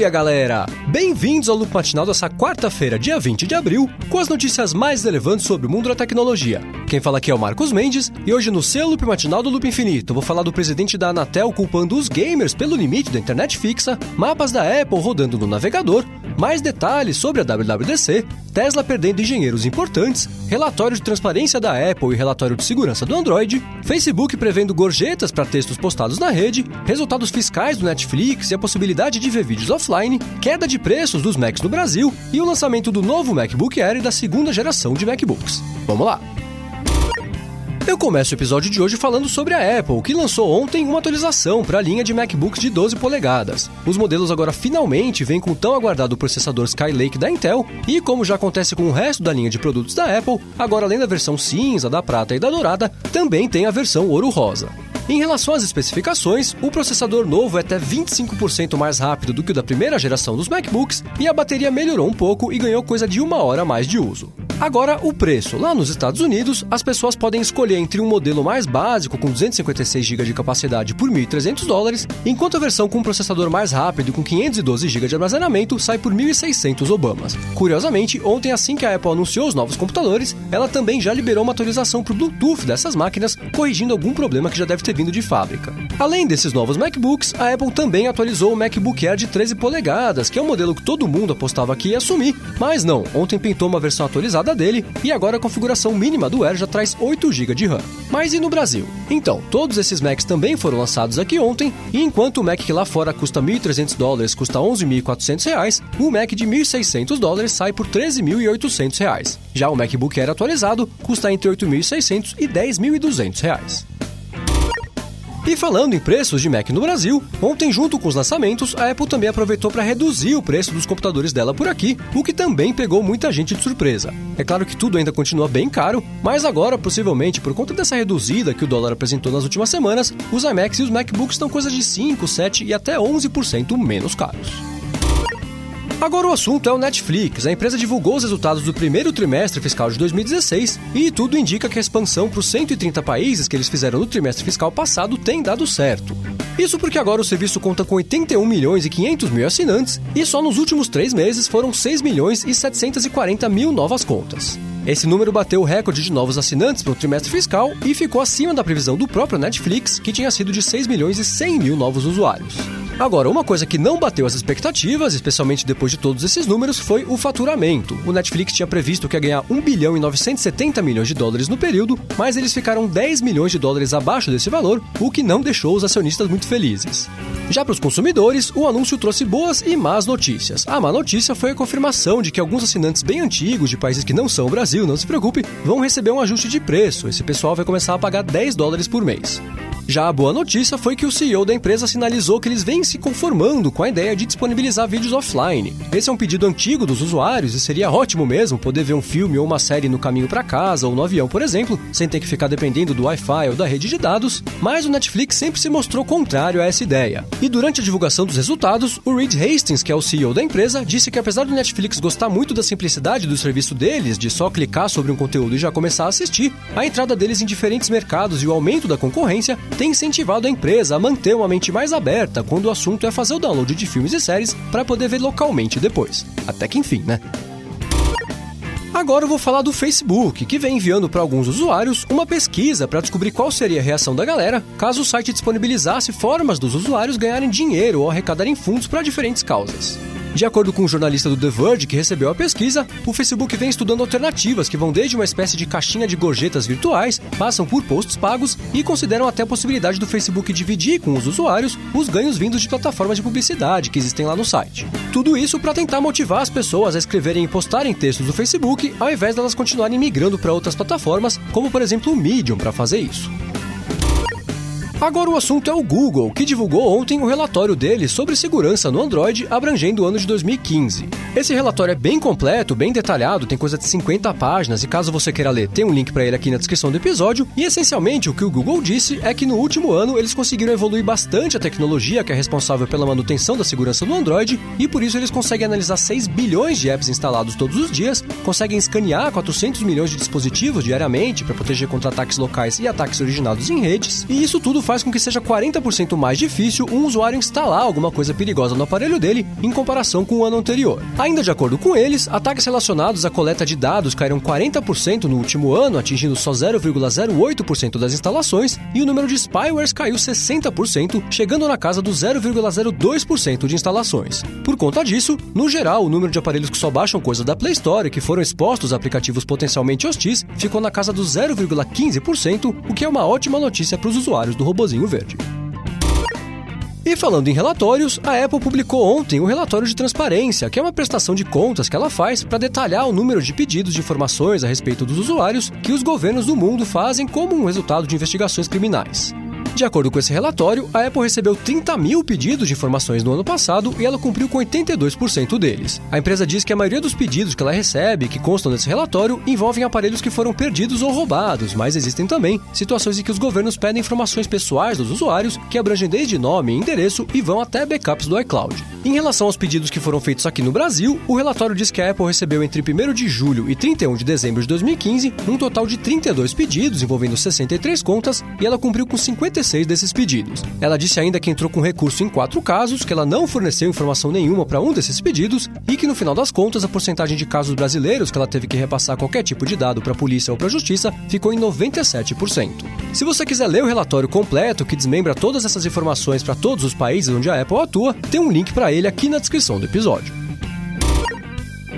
dia, galera! Bem-vindos ao Loop Matinal dessa quarta-feira, dia 20 de abril, com as notícias mais relevantes sobre o mundo da tecnologia. Quem fala aqui é o Marcos Mendes, e hoje no seu Loop Matinal do Loop Infinito, vou falar do presidente da Anatel culpando os gamers pelo limite da internet fixa, mapas da Apple rodando no navegador, mais detalhes sobre a WWDC, Tesla perdendo engenheiros importantes, relatório de transparência da Apple e relatório de segurança do Android, Facebook prevendo gorjetas para textos postados na rede, resultados fiscais do Netflix e a possibilidade de ver vídeos offline, queda de preços dos Macs no Brasil e o lançamento do novo MacBook Air e da segunda geração de MacBooks. Vamos lá! Eu começo o episódio de hoje falando sobre a Apple, que lançou ontem uma atualização para a linha de MacBooks de 12 polegadas. Os modelos agora finalmente vêm com o tão aguardado processador Skylake da Intel e, como já acontece com o resto da linha de produtos da Apple, agora além da versão cinza, da prata e da dourada, também tem a versão ouro-rosa. Em relação às especificações, o processador novo é até 25% mais rápido do que o da primeira geração dos MacBooks e a bateria melhorou um pouco e ganhou coisa de 1 hora a mais de uso. Agora, o preço. Lá nos Estados Unidos, as pessoas podem escolher entre um modelo mais básico com 256 GB de capacidade por $1.300, enquanto a versão com um processador mais rápido com 512 GB de armazenamento sai por 1.600 obamas. Curiosamente, ontem assim que a Apple anunciou os novos computadores, ela também já liberou uma atualização para o Bluetooth dessas máquinas, corrigindo algum problema que já deve ter vindo de fábrica. Além desses novos MacBooks, a Apple também atualizou o MacBook Air de 13 polegadas, que é um modelo que todo mundo apostava que ia sumir, mas não, ontem pintou uma versão atualizada dele e agora a configuração mínima do Air já traz 8 GB de RAM. Mas e no Brasil? Então, todos esses Macs também foram lançados aqui ontem e enquanto o Mac que lá fora custa $1.300 custa $11.400, o Mac de $1.600 sai por $13.800. Já o MacBook Air atualizado custa entre $8.600 e $10.200. E falando em preços de Mac no Brasil, ontem junto com os lançamentos, a Apple também aproveitou para reduzir o preço dos computadores dela por aqui, o que também pegou muita gente de surpresa. É claro que tudo ainda continua bem caro, mas agora, possivelmente, por conta dessa reduzida que o dólar apresentou nas últimas semanas, os iMacs e os MacBooks estão coisa de 5, 7 e até 11% menos caros. Agora o assunto é o Netflix. A empresa divulgou os resultados do primeiro trimestre fiscal de 2016 e tudo indica que a expansão para os 130 países que eles fizeram no trimestre fiscal passado tem dado certo. Isso porque agora o serviço conta com 81 milhões e 500 mil assinantes e só nos últimos 3 meses foram 6 milhões e 740 mil novas contas. Esse número bateu o recorde de novos assinantes para o trimestre fiscal e ficou acima da previsão do próprio Netflix, que tinha sido de 6 milhões e 100 mil novos usuários. Agora, uma coisa que não bateu as expectativas, especialmente depois de todos esses números, foi o faturamento. O Netflix tinha previsto que ia ganhar 1 bilhão e 970 milhões de dólares no período, mas eles ficaram 10 milhões de dólares abaixo desse valor, o que não deixou os acionistas muito felizes. Já para os consumidores, o anúncio trouxe boas e más notícias. A má notícia foi a confirmação de que alguns assinantes bem antigos de países que não são o Brasil, não se preocupe, vão receber um ajuste de preço. Esse pessoal vai começar a pagar $10 por mês. Já a boa notícia foi que o CEO da empresa sinalizou que eles vêm se conformando com a ideia de disponibilizar vídeos offline. Esse é um pedido antigo dos usuários e seria ótimo mesmo poder ver um filme ou uma série no caminho para casa ou no avião, por exemplo, sem ter que ficar dependendo do Wi-Fi ou da rede de dados, mas o Netflix sempre se mostrou contrário a essa ideia. E durante a divulgação dos resultados, o Reed Hastings, que é o CEO da empresa, disse que apesar do Netflix gostar muito da simplicidade do serviço deles, de só clicar sobre um conteúdo e já começar a assistir, a entrada deles em diferentes mercados e o aumento da concorrência tem incentivado a empresa a manter uma mente mais aberta quando o assunto é fazer o download de filmes e séries para poder ver localmente depois. Até que enfim, né? Agora eu vou falar do Facebook, que vem enviando para alguns usuários uma pesquisa para descobrir qual seria a reação da galera caso o site disponibilizasse formas dos usuários ganharem dinheiro ou arrecadarem fundos para diferentes causas. De acordo com o jornalista do The Verge que recebeu a pesquisa, o Facebook vem estudando alternativas que vão desde uma espécie de caixinha de gorjetas virtuais, passam por posts pagos e consideram até a possibilidade do Facebook dividir com os usuários os ganhos vindos de plataformas de publicidade que existem lá no site. Tudo isso para tentar motivar as pessoas a escreverem e postarem textos do Facebook, ao invés delas continuarem migrando para outras plataformas, como por exemplo o Medium, para fazer isso. Agora o assunto é o Google, que divulgou ontem o relatório dele sobre segurança no Android abrangendo o ano de 2015. Esse relatório é bem completo, bem detalhado, tem coisa de 50 páginas e caso você queira ler, tem um link para ele aqui na descrição do episódio. E essencialmente o que o Google disse é que no último ano eles conseguiram evoluir bastante a tecnologia que é responsável pela manutenção da segurança no Android e por isso eles conseguem analisar 6 bilhões de apps instalados todos os dias, conseguem escanear 400 milhões de dispositivos diariamente para proteger contra ataques locais e ataques originados em redes, e isso tudo faz com que seja 40% mais difícil um usuário instalar alguma coisa perigosa no aparelho dele em comparação com o ano anterior. Ainda de acordo com eles, ataques relacionados à coleta de dados caíram 40% no último ano, atingindo só 0,08% das instalações, e o número de spywares caiu 60%, chegando na casa dos 0,02% de instalações. Por conta disso, no geral, o número de aparelhos que só baixam coisas da Play Store e que foram expostos a aplicativos potencialmente hostis ficou na casa dos 0,15%, o que é uma ótima notícia para os usuários do robozinho verde. E falando em relatórios, a Apple publicou ontem o relatório de transparência, que é uma prestação de contas que ela faz para detalhar o número de pedidos de informações a respeito dos usuários que os governos do mundo fazem como um resultado de investigações criminais. De acordo com esse relatório, a Apple recebeu 30 mil pedidos de informações no ano passado e ela cumpriu com 82% deles. A empresa diz que a maioria dos pedidos que ela recebe, que constam nesse relatório, envolvem aparelhos que foram perdidos ou roubados, mas existem também situações em que os governos pedem informações pessoais dos usuários, que abrangem desde nome e endereço e vão até backups do iCloud. Em relação aos pedidos que foram feitos aqui no Brasil, o relatório diz que a Apple recebeu entre 1º de julho e 31 de dezembro de 2015 um total de 32 pedidos envolvendo 63 contas e ela cumpriu com 56 desses pedidos. Ela disse ainda que entrou com recurso em 4 casos, que ela não forneceu informação nenhuma para um desses pedidos e que no final das contas a porcentagem de casos brasileiros que ela teve que repassar qualquer tipo de dado para a polícia ou para a justiça ficou em 97%. Se você quiser ler o relatório completo que desmembra todas essas informações para todos os países onde a Apple atua, tem um link para ele aqui na descrição do episódio.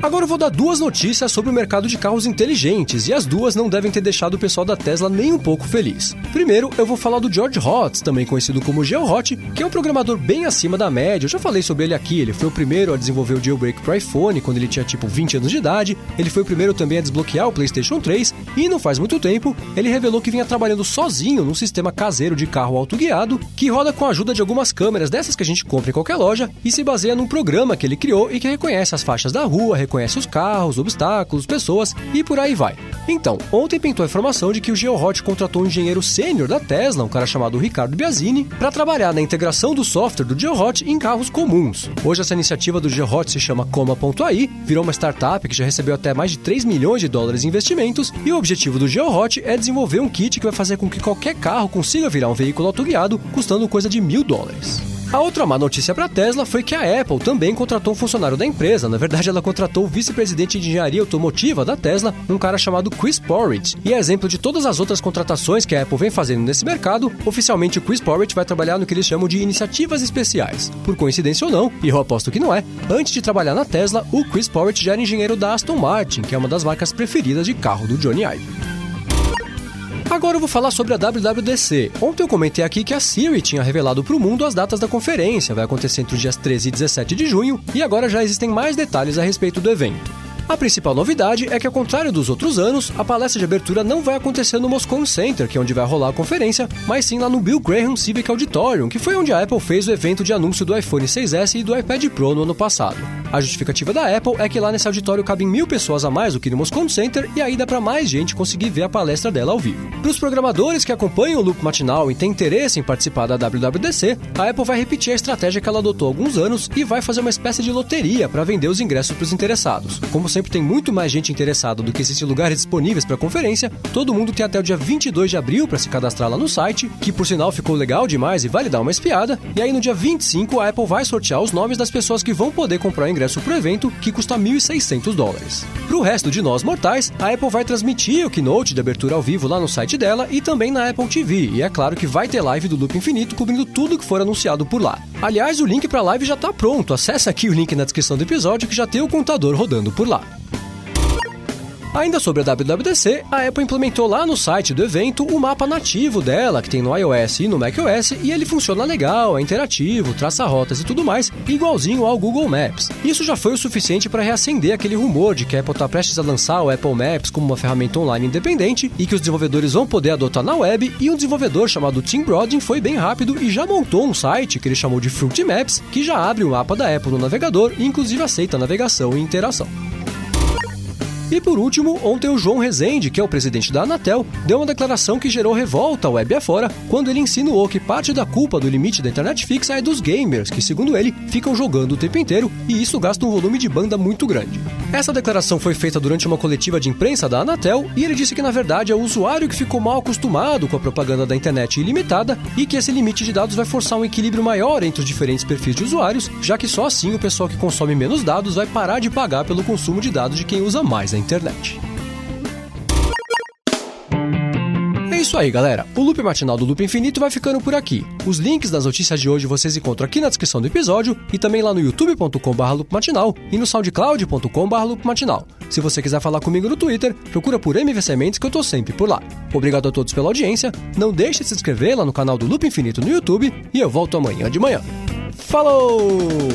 Agora eu vou dar 2 notícias sobre o mercado de carros inteligentes, e as 2 não devem ter deixado o pessoal da Tesla nem um pouco feliz. Primeiro, eu vou falar do George Hotz, também conhecido como GeoHot, que é um programador bem acima da média. Eu já falei sobre ele aqui, ele foi o primeiro a desenvolver o jailbreak para iPhone quando ele tinha tipo 20 anos de idade, ele foi o primeiro também a desbloquear o PlayStation 3, e não faz muito tempo, ele revelou que vinha trabalhando sozinho num sistema caseiro de carro autoguiado, que roda com a ajuda de algumas câmeras dessas que a gente compra em qualquer loja, e se baseia num programa que ele criou e que reconhece as faixas da rua, reconhece os carros, obstáculos, pessoas e por aí vai. Então, ontem pintou a informação de que o GeoHot contratou um engenheiro sênior da Tesla, um cara chamado Ricardo Biasini, para trabalhar na integração do software do GeoHot em carros comuns. Hoje essa iniciativa do GeoHot se chama Coma.ai, virou uma startup que já recebeu até mais de 3 milhões de dólares em investimentos, e o objetivo do GeoHot é desenvolver um kit que vai fazer com que qualquer carro consiga virar um veículo autoguiado, custando coisa de $1.000. A outra má notícia para a Tesla foi que a Apple também contratou um funcionário da empresa. Na verdade, ela contratou o vice-presidente de engenharia automotiva da Tesla, um cara chamado Chris Porridge. E é exemplo de todas as outras contratações que a Apple vem fazendo nesse mercado. Oficialmente, o Chris Porridge vai trabalhar no que eles chamam de iniciativas especiais. Por coincidência ou não, e eu aposto que não é, antes de trabalhar na Tesla, o Chris Porridge já era engenheiro da Aston Martin, que é uma das marcas preferidas de carro do Johnny Ive. Agora eu vou falar sobre a WWDC. Ontem eu comentei aqui que a Siri tinha revelado para o mundo as datas da conferência, vai acontecer entre os dias 13 e 17 de junho, e agora já existem mais detalhes a respeito do evento. A principal novidade é que, ao contrário dos outros anos, a palestra de abertura não vai acontecer no Moscone Center, que é onde vai rolar a conferência, mas sim lá no Bill Graham Civic Auditorium, que foi onde a Apple fez o evento de anúncio do iPhone 6S e do iPad Pro no ano passado. A justificativa da Apple é que lá nesse auditório cabem 1.000 pessoas a mais do que no Moscone Center, e aí dá para mais gente conseguir ver a palestra dela ao vivo. Para os programadores que acompanham o Loop Matinal e têm interesse em participar da WWDC, a Apple vai repetir a estratégia que ela adotou há alguns anos e vai fazer uma espécie de loteria para vender os ingressos para os interessados. Como sempre tem muito mais gente interessada do que existem lugares disponíveis para a conferência, todo mundo tem até o dia 22 de abril para se cadastrar lá no site, que por sinal ficou legal demais e vale dar uma espiada, e aí no dia 25 a Apple vai sortear os nomes das pessoas que vão poder comprar o ingresso pro evento, que custa $1.600. Pro resto de nós mortais, a Apple vai transmitir o keynote de abertura ao vivo lá no site dela e também na Apple TV, e é claro que vai ter live do Loop Infinito cobrindo tudo que for anunciado por lá. Aliás, o link para a live já está pronto, acesse aqui o link na descrição do episódio que já tem o contador rodando por lá. Ainda sobre a WWDC, a Apple implementou lá no site do evento o mapa nativo dela, que tem no iOS e no macOS, e ele funciona legal, é interativo, traça rotas e tudo mais, igualzinho ao Google Maps. Isso já foi o suficiente para reacender aquele rumor de que a Apple está prestes a lançar o Apple Maps como uma ferramenta online independente e que os desenvolvedores vão poder adotar na web, e um desenvolvedor chamado Tim Brodin foi bem rápido e já montou um site que ele chamou de Fruity Maps, que já abre o mapa da Apple no navegador e inclusive aceita navegação e interação. E por último, ontem o João Rezende, que é o presidente da Anatel, deu uma declaração que gerou revolta web afora quando ele insinuou que parte da culpa do limite da internet fixa é dos gamers, que segundo ele, ficam jogando o tempo inteiro e isso gasta um volume de banda muito grande. Essa declaração foi feita durante uma coletiva de imprensa da Anatel e ele disse que na verdade é o usuário que ficou mal acostumado com a propaganda da internet ilimitada e que esse limite de dados vai forçar um equilíbrio maior entre os diferentes perfis de usuários, já que só assim o pessoal que consome menos dados vai parar de pagar pelo consumo de dados de quem usa mais a internet. É isso aí, galera. O Loop Matinal do Loop Infinito vai ficando por aqui. Os links das notícias de hoje vocês encontram aqui na descrição do episódio e também lá no youtube.com/loopmatinal e no soundcloud.com/loopmatinal. Se você quiser falar comigo no Twitter, procura por MVC Mendes que eu tô sempre por lá. Obrigado a todos pela audiência, não deixe de se inscrever lá no canal do Loop Infinito no YouTube e eu volto amanhã de manhã. Falou!